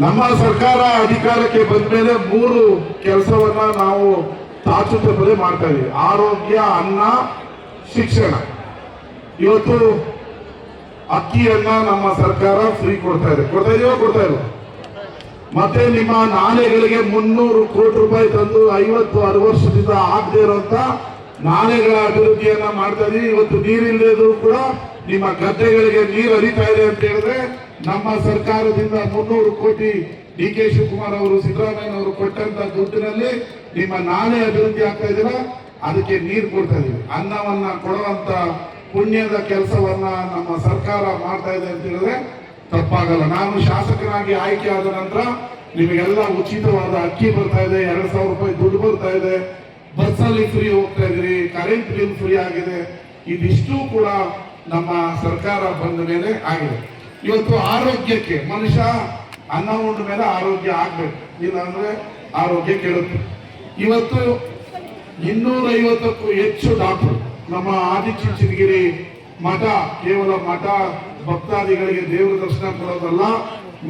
ನಮ್ಮ ಸರ್ಕಾರ ಅಧಿಕಾರಕ್ಕೆ ಬಂದ ಮೇಲೆ 3 ಕೆಲಸವನ್ನ ನಾವು ತಾಚುತ್ತಪ್ಪದೆ ಮಾಡ್ತಾ ಇದೀವಿ. ಆರೋಗ್ಯ, ಅನ್ನ, ಶಿಕ್ಷಣ. ಇವತ್ತು ಅಕ್ಕಿಯನ್ನ ನಮ್ಮ ಸರ್ಕಾರ ಫ್ರೀ ಕೊಡ್ತಾ ಇದೆಯೋ ಇಲ್ಲ. ಮತ್ತೆ ನಿಮ್ಮ ನಾಲೆಗಳಿಗೆ 300 ಕೋಟಿ ರೂಪಾಯಿ ತಂದು 50-60 ವರ್ಷದಿಂದ ಆಗದೆ ಇರುವಂತ ನಾಲೆಗಳ ಅಭಿವೃದ್ಧಿಯನ್ನ ಮಾಡ್ತಾ ಇದೀವಿ. ಇವತ್ತು ನೀರಿಲ್ಲದೆ ಕೂಡ ನಿಮ್ಮ ಗದ್ದೆಗಳಿಗೆ ನೀರು ಹರಿತಾ ಇದೆ ಅಂತ ಹೇಳಿದ್ರೆ ನಮ್ಮ ಸರ್ಕಾರದಿಂದ 300 ಕೋಟಿ DK ಶಿವಕುಮಾರ್ ಅವರು, ಸಿದ್ದರಾಮಯ್ಯ ಅವರು ಕೊಟ್ಟಂತ ದುಡ್ಡಿನಲ್ಲಿ ನಿಮ್ಮ ನಾಲೆ ಅಭಿವೃದ್ಧಿ ಆಗ್ತಾ ಇದೆಯಲ್ಲ, ಅದಕ್ಕೆ ನೀರು ಕೊಡ್ತಾ ಇದೀವಿ. ಅನ್ನವನ್ನ ಕೊಡುವಂತ ಪುಣ್ಯದ ಕೆಲಸವನ್ನ ನಮ್ಮ ಸರ್ಕಾರ ಮಾಡ್ತಾ ಇದೆ ಅಂತ ಹೇಳಿದ್ರೆ ತಪ್ಪಾಗಲ್ಲ. ನಾನು ಶಾಸಕನಾಗಿ ಆಯ್ಕೆ ಆದ ನಂತರ ನಿಮಗೆಲ್ಲ ಉಚಿತವಾದ ಅಕ್ಕಿ ಬರ್ತಾ ಇದೆ, 2,000 ರೂಪಾಯಿ ದುಡ್ಡು ಬರ್ತಾ ಇದೆ, ಬಸ್ಸಲ್ಲಿ ಫ್ರೀ ಹೋಗ್ತಾ ಇದ್ರಿ, ಕರೆಂಟ್ ಬಿಲ್ ಫ್ರೀ ಆಗಿದೆ. ಇದಿಷ್ಟು ಕೂಡ ನಮ್ಮ ಸರ್ಕಾರ ಬಂದ ಮೇಲೆ ಆಗಿದೆ. ಇವತ್ತು ಆರೋಗ್ಯಕ್ಕೆ ಮನುಷ್ಯ ಅನ್ನ ಉಂಡ ಮೇಲೆ ಆರೋಗ್ಯ ಆಗ್ಬೇಕು, ಇಲ್ಲ ಅಂದ್ರೆ ಆರೋಗ್ಯ ಕೆಡುತ್ತೆ. ಇವತ್ತು 250ಕ್ಕೂ ಹೆಚ್ಚು ಡಾಕ್ಟರ್ ನಮ್ಮ ಆದಿಚುಂಚನಗಿರಿ ಮಠ, ಕೇವಲ ಮಠ ಭಕ್ತಾದಿಗಳಿಗೆ ದೇವರ ದರ್ಶನ ಕೊಡೋದಲ್ಲ,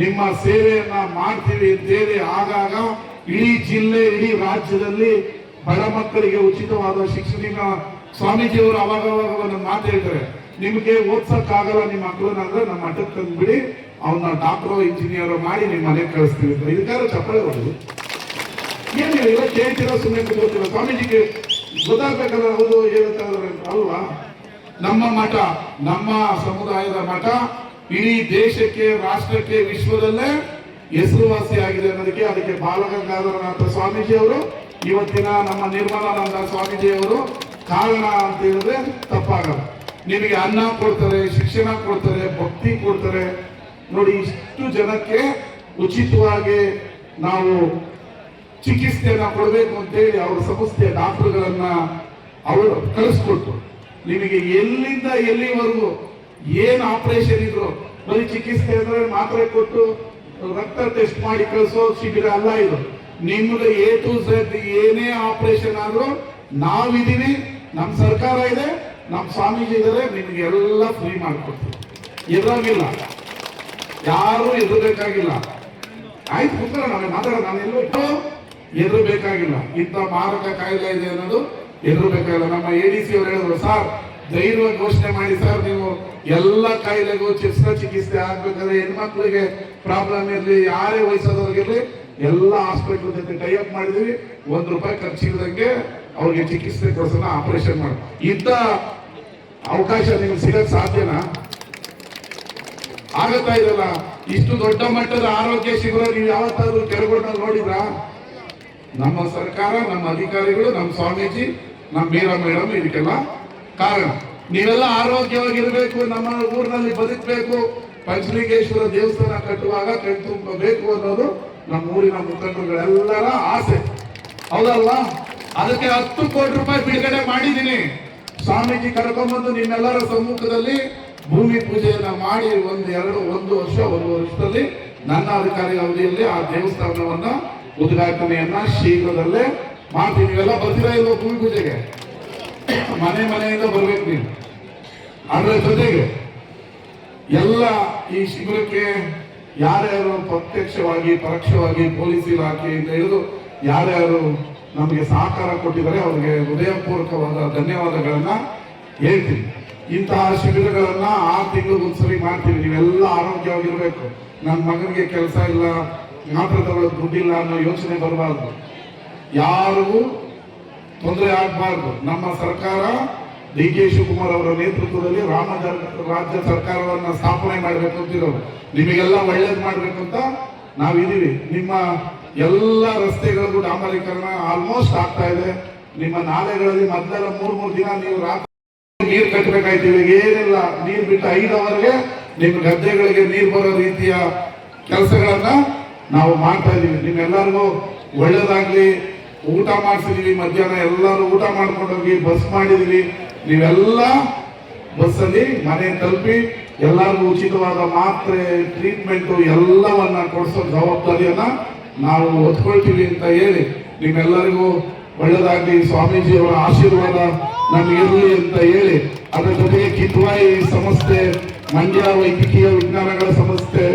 ನಿಮ್ಮ ಸೇವೆಯನ್ನ ಮಾಡ್ತೀವಿ ಅಂತೇಳಿ ಆಗಾಗ ಇಡೀ ಜಿಲ್ಲೆ, ಇಡೀ ರಾಜ್ಯದಲ್ಲಿ ಬಡ ಮಕ್ಕಳಿಗೆ ಉಚಿತವಾದ ಶಿಕ್ಷಣ. ಸ್ವಾಮೀಜಿಯವರು ಅವಾಗ ಒಂದು ಮಾತು ಹೇಳ್ತಾರೆ, ನಿಮಗೆ ಓದ್ಸಕ್ಕಾಗಲ್ಲ ನಿಮ್ಮ ಮಕ್ಕಳನ್ನ ಅಂದ್ರೆ ನಮ್ಮ ಮಠಕ್ಕೆ ತಂದ್ಬಿಡಿ, ಅವನ್ನ ಡಾಕ್ಟರ್ ಇಂಜಿನಿಯರ್ ಮಾಡಿ ನಿಮ್ಮ ಮನೆಗೆ ಕಳಿಸ್ತೀವಿ ಅಂತ. ಇದಕ್ಕಾದ್ರೆ ಚಪ್ಪಳೆ ಹೊಡೆದು ಏನಿಲ್ಲ, ಕೇಳ್ತೀರಾ, ಸುಮ್ಮನೆ ಕೂತ್ಕೊಳ್ತೀರಾ. ಸ್ವಾಮೀಜಿಗೆ ಗೊತ್ತಾಗ್ಬೇಕಲ್ಲ, ಹೌದು ಹೇಳ್ತಾರೆ ಅಲ್ವಾ. ನಮ್ಮ ಮಠ, ನಮ್ಮ ಸಮುದಾಯದ ಮಠ ಇಡೀ ದೇಶಕ್ಕೆ, ರಾಷ್ಟ್ರಕ್ಕೆ, ವಿಶ್ವದಲ್ಲೇ ಹೆಸರುವಾಸಿ ಆಗಿದೆ ಅನ್ನೋದಕ್ಕೆ ಅದಕ್ಕೆ ಬಾಲಗಂಗಾಧರನಾಥ ಸ್ವಾಮೀಜಿ ಅವರು, ಇವತ್ತಿನ ನಮ್ಮ ನಿರ್ಮಲಾನಂದ ಸ್ವಾಮೀಜಿ ಅವರು ಕಾರಣ ಅಂತ ಹೇಳಿದ್ರೆ ತಪ್ಪಾಗಲ್ಲ. ನಿಮಗೆ ಅನ್ನ ಕೊಡ್ತಾರೆ, ಶಿಕ್ಷಣ ಕೊಡ್ತಾರೆ, ಭಕ್ತಿ ಕೊಡ್ತಾರೆ. ನೋಡಿ, ಇಷ್ಟು ಜನಕ್ಕೆ ಉಚಿತವಾಗಿ ನಾವು ಚಿಕಿತ್ಸೆಯನ್ನ ಕೊಡಬೇಕು ಅಂತೇಳಿ ಅವರ ಸಂಸ್ಥೆಯ ಡಾಕ್ಟರ್ಗಳನ್ನ ಅವರು ಕಳಿಸ್ಕೊಟ್ಟು, ನಿಮಗೆ ಎಲ್ಲಿಂದ ಎಲ್ಲಿವರೆಗೂ ಏನು ಆಪರೇಷನ್ ಇದ್ರು, ಬರೀ ಚಿಕಿತ್ಸೆ ಅಂದ್ರೆ ಮಾತ್ರೆ ಕೊಟ್ಟು ರಕ್ತ ಟೆಸ್ಟ್ ಮಾಡಿ ಕಳಿಸೋ ಶಿಬಿರ ಅಲ್ಲ ಇದು. ನಿಮ್ಗೆ A to Z ಏನೇ ಆಪರೇಷನ್ ಆದ್ರೂ ನಾವಿದೀವಿ, ನಮ್ಮ ಸರ್ಕಾರ ಇದೆ, ನಮ್ಮ ಸ್ವಾಮೀಜಿ ಇದ್ದಾರೆ, ನಿಮ್ಗೆ ಎಲ್ಲ ಫ್ರೀ ಮಾಡ್ಕೊಡ್ತೀವಿ. ಇರೋಂಗಿಲ್ಲ, ಯಾರು ಎದುರಬೇಕಾಗಿಲ್ಲ. ಆಯ್ತು, ಕೂತ್ಕೊಳ್ಳ, ನಾವೇ ಮಾತಾಡೋಣ. ನಾನೆಲ್ಲೂ ಎದುರಬೇಕಾಗಿಲ್ಲ. ಇಂಥ ಮಾರಕ ಕಾಯಿಲೆ ಇದೆ ಅನ್ನೋದು ಎದುರಬೇಕಾಗಿಲ್ಲ. ನಮ್ಮ ADC ಅವರು ಹೇಳಿದ್ರು, ಸರ್ ಧೈರ್ಯವಾಗಿ ಘೋಷಣೆ ಮಾಡಿ ಸರ್, ನೀವು ಎಲ್ಲ ಕಾಯಿಲೆಗೂ ಚಿಕಿತ್ಸೆ ಆಗ್ಬೇಕಾದ್ರೆ ಹೆಣ್ಮಕ್ಳಿಗೆ ಪ್ರಾಬ್ಲಮ್ ಇರಲಿ, ಯಾರೇ ವಯಸ್ಸಾದವ್ರಿಗಿರ್ಲಿ, ಎಲ್ಲ ಹಾಸ್ಪಿಟಲ್ ಜೊತೆ ಟೈ ಅಪ್ ಮಾಡಿದೀವಿ. ₹1 ಖರ್ಚಿಲ್ಲದಂಗೆ ಅವ್ರಿಗೆ ಚಿಕಿತ್ಸೆ ಕೊಡ್ಸೋಣ, ಆಪರೇಷನ್ ಮಾಡಿ. ಇಂಥ ಅವಕಾಶ ನಿಮ್ಗೆ ಸಿಗಕ್ ಸಾಧ್ಯನಾ? ಆಗತ್ತಾ ಇದಲ್ಲ. ಇಷ್ಟು ದೊಡ್ಡ ಮಟ್ಟದ ಆರೋಗ್ಯ ಶಿಬಿರ ನೀವು ಯಾವತ್ತಾದ್ರೂ ಕೆಳಗೊಂಡು ನೋಡಿದ್ರಾ? ನಮ್ಮ ಸರ್ಕಾರ, ನಮ್ಮ ಅಧಿಕಾರಿಗಳು, ನಮ್ಮ ಸ್ವಾಮೀಜಿ, ನಮ್ಮ ಮೀರಾ ಮೇಡಮ್ ಇದಕ್ಕೆಲ್ಲ ಕಾರಣ. ನೀವೆಲ್ಲ ಆರೋಗ್ಯವಾಗಿರ್ಬೇಕು, ನಮ್ಮ ಊರಿನಲ್ಲಿ ಬದುಕಬೇಕು, ಪಂಚಲಿಂಗೇಶ್ವರ ದೇವಸ್ಥಾನ ಕಟ್ಟುವಾಗ ಕಣ್ತುಂಬಬೇಕು ಅನ್ನೋದು ನಮ್ಮ ಊರಿನ ಮುಖಂಡರುಗಳೆಲ್ಲರ ಆಸೆ, ಹೌದಲ್ವಾ? ಅದಕ್ಕೆ 10 ಕೋಟಿ ರೂಪಾಯಿ ಬಿಡುಗಡೆ ಮಾಡಿದ್ದೀನಿ. ಸ್ವಾಮೀಜಿ ಕರ್ಕೊಂಡ್ಬಂದು ನಿಮ್ಮೆಲ್ಲರ ಸಮ್ಮುಖದಲ್ಲಿ ಭೂಮಿ ಪೂಜೆಯನ್ನ ಮಾಡಿ ಒಂದು ವರ್ಷದಲ್ಲಿ ನನ್ನ ಅಧಿಕಾರಿ ಅವಧಿಯಲ್ಲಿ ಆ ದೇವಸ್ಥಾನವನ್ನ ಉದ್ಘಾಟನೆಯನ್ನ ಶೀಘ್ರದಲ್ಲೇ ಮಾಡ್ತೀನಿ. ನೀವೆಲ್ಲ ಬರ್ತೀರಾ ಇಲ್ವೋ ಭೂಮಿ ಪೂಜೆಗೆ? ಮನೆಯಿಂದ ಬರ್ಬೇಕು ನೀವು. ಅದರ ಜೊತೆಗೆ ಎಲ್ಲ ಈ ಶಿಬಿರಕ್ಕೆ ಯಾರ್ಯಾರು ಪ್ರತ್ಯಕ್ಷವಾಗಿ, ಪರೋಕ್ಷವಾಗಿ, ಪೊಲೀಸ್ ಇಲಾಖೆಯಿಂದ ಹಿಡಿದು ಯಾರ್ಯಾರು ನಮಗೆ ಸಹಕಾರ ಕೊಟ್ಟಿದ್ದಾರೆ ಅವರಿಗೆ ಹೃದಯಪೂರ್ವಕವಾದ ಧನ್ಯವಾದಗಳನ್ನ ಹೇಳ್ತೀನಿ. ಇಂತಹ ಶಿಬಿರಗಳನ್ನ 6 ತಿಂಗಳಿಗೊಂದ್ಸರಿ ಮಾಡ್ತೀವಿ. ನೀವೆಲ್ಲ ಆರೋಗ್ಯವಾಗಿರ್ಬೇಕು. ನನ್ನ ಮಗನಿಗೆ ಕೆಲಸ ಇಲ್ಲ, ಮಾತ್ರ ತಗೊಳ್ಳೋದು ದುಡ್ಡಿಲ್ಲ ಅನ್ನೋ ಯೋಚನೆ ಬರಬಾರ್ದು, ಯಾರಿಗೂ ತೊಂದರೆ ಆಗಬಾರ್ದು. ನಮ್ಮ ಸರ್ಕಾರ DK ಶಿವಕುಮಾರ್ ಅವರ ನೇತೃತ್ವದಲ್ಲಿ ರಾಜ್ಯ ಸರ್ಕಾರವನ್ನ ಸ್ಥಾಪನೆ ಮಾಡಬೇಕು ಅಂತಿರೋರು. ನಿಮಗೆಲ್ಲ ಒಳ್ಳೇದು ಮಾಡ್ಬೇಕು ಅಂತ ನಾವಿದೀವಿ. ನಿಮ್ಮ ಎಲ್ಲ ರಸ್ತೆಗಳಿಗೂ ಡಾಂಬರೀಕರಣ ಆಲ್ಮೋಸ್ಟ್ ಆಗ್ತಾ ಇದೆ. ನಿಮ್ಮ ನಾಲೆಗಳಲ್ಲಿ ಮೊದಲೆಲ್ಲ 3 ದಿನ ನೀವು ರಾತ್ರಿ ನೀರು ಕಟ್ಟಬೇಕಾಯ್ತೀವಿ. ಏನಿಲ್ಲ, ನೀರು ಬಿಟ್ಟು 5 ಅವರ್ಗೆ ನಿಮ್ಮ ಗದ್ದೆಗಳಿಗೆ ನೀರು ಬರೋ ರೀತಿಯ ಕೆಲಸಗಳನ್ನ ನಾವು ಮಾಡ್ತಾ ಇದೀವಿ. ನಿಮ್ಮೆಲ್ಲರಿಗೂ ಒಳ್ಳೇದಾಗ್ಲಿ. ಊಟ ಮಾಡಿಸಿದೀವಿ, ಮಧ್ಯಾಹ್ನ ಎಲ್ಲರೂ ಊಟ ಮಾಡ್ಕೊಂಡು ಹೋಗಿ ಬಸ್ ಮಾಡಿದೀವಿ. ನೀವೆಲ್ಲ ಬಸ್ಸಲ್ಲಿ ಮನೆ ತಲುಪಿ ಎಲ್ಲರಿಗೂ ಉಚಿತವಾದ ಮಾತ್ರೆ, ಟ್ರೀಟ್ಮೆಂಟ್ ಎಲ್ಲವನ್ನ ಕೊಡಿಸೋ ಜವಾಬ್ದಾರಿಯನ್ನ ನಾವು ಹೊತ್ಕೊಳ್ತೀವಿ ಅಂತ ಹೇಳಿ ನಿಮ್ಮೆಲ್ಲರಿಗೂ ಒಳ್ಳೇದಾಗ್ಲಿ, ಸ್ವಾಮೀಜಿಯವರ ಆಶೀರ್ವಾದ ನಮ್ಗೆ ಇರಲಿ ಅಂತ ಹೇಳಿ, ಅದರ ಜೊತೆಗೆ ಕಿದ್ವಾಯಿ ಸಂಸ್ಥೆ, ಮಂಡ್ಯ ವೈದ್ಯಕೀಯ ವಿಜ್ಞಾನಗಳ ಸಂಸ್ಥೆ,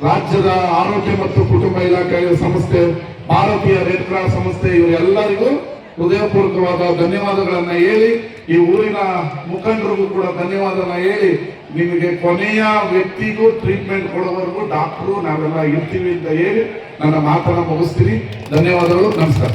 ರಾಜ್ಯದ ಆರೋಗ್ಯ ಮತ್ತು ಕುಟುಂಬ ಇಲಾಖೆ ಸಂಸ್ಥೆ, ಭಾರತೀಯ ರೆಡ್ ಕ್ರಾಸ್ ಸಂಸ್ಥೆ, ಇವರೆಲ್ಲರಿಗೂ ಹೃದಯಪೂರ್ವಕವಾದ ಧನ್ಯವಾದಗಳನ್ನ ಹೇಳಿ, ಈ ಊರಿನ ಮುಖಂಡರಿಗೂ ಕೂಡ ಧನ್ಯವಾದನ ಹೇಳಿ, ನಿಮಗೆ ಕೊನೆಯ ವ್ಯಕ್ತಿಗೂ ಟ್ರೀಟ್ಮೆಂಟ್ ಕೊಡೋವರೆಗೂ ಡಾಕ್ಟರು ನಾವೆಲ್ಲ ಇರ್ತೀವಿ ಅಂತ ಹೇಳಿ ನನ್ನ ಮಾತನ್ನ ಮುಗಿಸ್ತೀನಿ. ಧನ್ಯವಾದಗಳು. ನಮಸ್ಕಾರ.